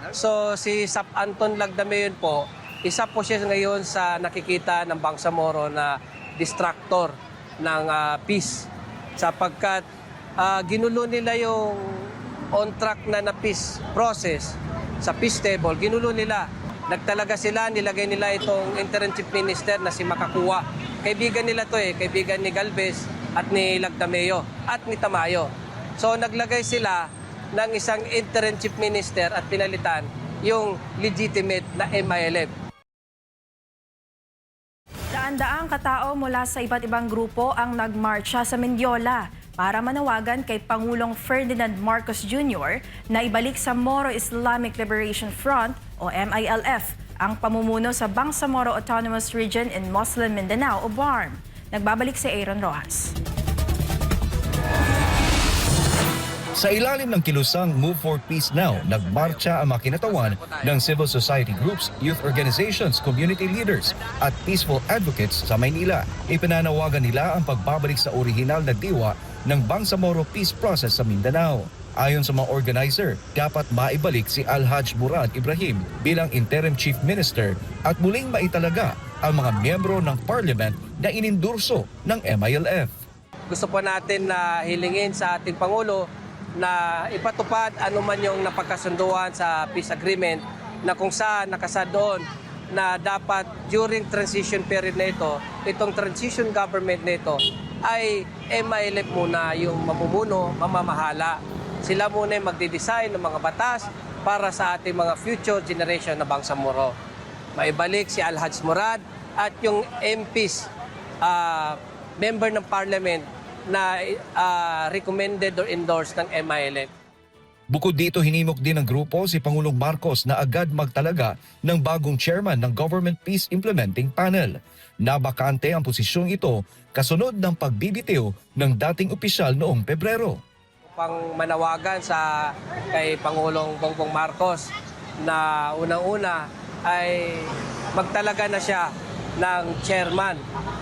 So si Sap Anton Lagdameo po, isa po siya ngayon sa nakikita ng Bangsamoro na distractor ng peace. Sapagkat ginulo nila yung on track na peace process sa peace table, ginulo nila. Nagtalaga sila, nilagay nila itong interim chief minister na si Makakuwa. Kaibigan nila to kaibigan ni Galvez at ni Lagdameo at ni Tamayo. So naglagay sila ng isang interim chief minister at pinalitan yung legitimate na MILF. Daan-daang katao mula sa iba't ibang grupo ang nagmarcha sa Mendiola para manawagan kay Pangulong Ferdinand Marcos Jr. na ibalik sa Moro Islamic Liberation Front o MILF ang pamumuno sa Bangsamoro Autonomous Region in Muslim Mindanao o BARM. Nagbabalik si Aaron Rojas. Sa ilalim ng kilusang Move for Peace Now, nagmarcha ang mga kinatawan ng civil society groups, youth organizations, community leaders at peaceful advocates sa Maynila. Ipinanawagan nila ang pagbabalik sa orihinal na diwa ng Bangsamoro peace process sa Mindanao. Ayon sa mga organizer, dapat maibalik si Alhaj Murad Ibrahim bilang interim chief minister at muling maitalaga ang mga miyembro ng parliament na inindurso ng MILF. Gusto po natin na hilingin sa ating Pangulo na ipatupad anuman yung napagkasunduan sa peace agreement na kung saan nakasad doon na dapat during transition period na ito, itong transition government na ito ay MILF muna yung mamumuno, mamamahala. Sila muna yung magde-design ng mga batas para sa ating mga future generation na Bangsamoro. Maibalik si Alhaj Murad at yung MPs, member ng parliament na recommended or endorsed ng MILF. Bukod dito, hinimok din ng grupo si Pangulong Marcos na agad magtalaga ng bagong chairman ng Government Peace Implementing Panel. Nabakante ang posisyong ito kasunod ng pagbibitiw ng dating opisyal noong Pebrero. Upang manawagan kay Pangulong Bongbong Marcos na unang-una ay magtalaga na siya ng chairman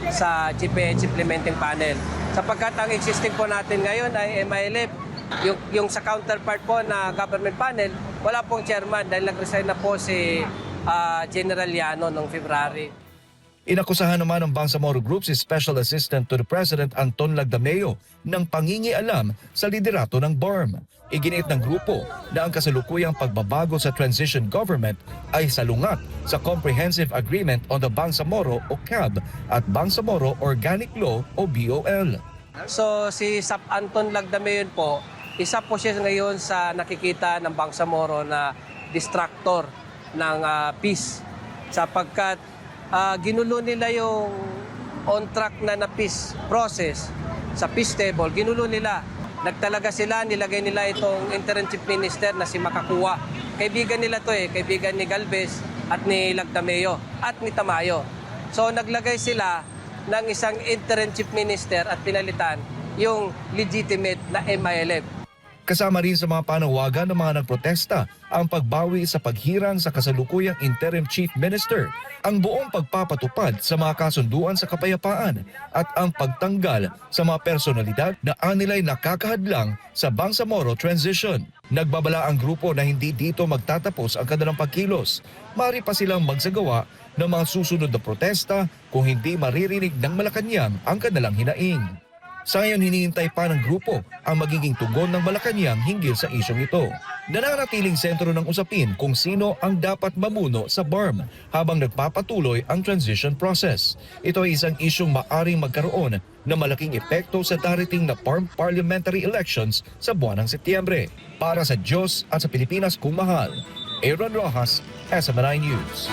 sa GPH Implementing Panel. Sapagkat ang existing po natin ngayon ay MILF, yung sa counterpart po na government panel, wala pong chairman dahil nag-resign na po si General Llano noong February. Inakusahan naman ng Bangsamoro Group si Special Assistant to the President Anton Lagdameo ng pangingialam sa liderato ng BARM. Iginiit ng grupo na ang kasalukuyang pagbabago sa transition government ay salungat sa Comprehensive Agreement on the Bangsamoro o CAB at Bangsamoro Organic Law o BOL. So si Sap Anton Lagdameo po, isa po siya ngayon sa nakikita ng Bangsamoro na distractor ng peace. Sapagkat ginulo nila yung on track na peace process sa peace table, ginulo nila. Nagtalaga sila, nilagay nila itong interim chief minister na si Makakuwa. Kaibigan nila to kaibigan ni Galvez at ni Lagdameo at ni Tamayo. So naglagay sila ng isang interim chief minister at pinalitan yung legitimate na MILF. Kasama rin sa mga panawagan ng mga nagprotesta ang pagbawi sa paghirang sa kasalukuyang interim chief minister, ang buong pagpapatupad sa mga kasunduan sa kapayapaan at ang pagtanggal sa mga personalidad na anilay nakakahadlang sa Bangsamoro transition. Nagbabala ang grupo na hindi dito magtatapos ang kanilang pagkilos. Maaari pa silang magsagawa ng mga susunod na protesta kung hindi maririnig ng Malacanang ang kanilang hinaing. Sa ngayon, hinihintay pa ng grupo ang magiging tugon ng Malacanang hinggil sa isyong ito. Nananatiling sentro ng usapin kung sino ang dapat mamuno sa BARM habang nagpapatuloy ang transition process. Ito ay isang isyong maaring magkaroon ng malaking epekto sa darating na BARM parliamentary elections sa buwan ng Setyembre. Para sa Diyos at sa Pilipinas kung mahal, Aaron Rojas, SMNI News.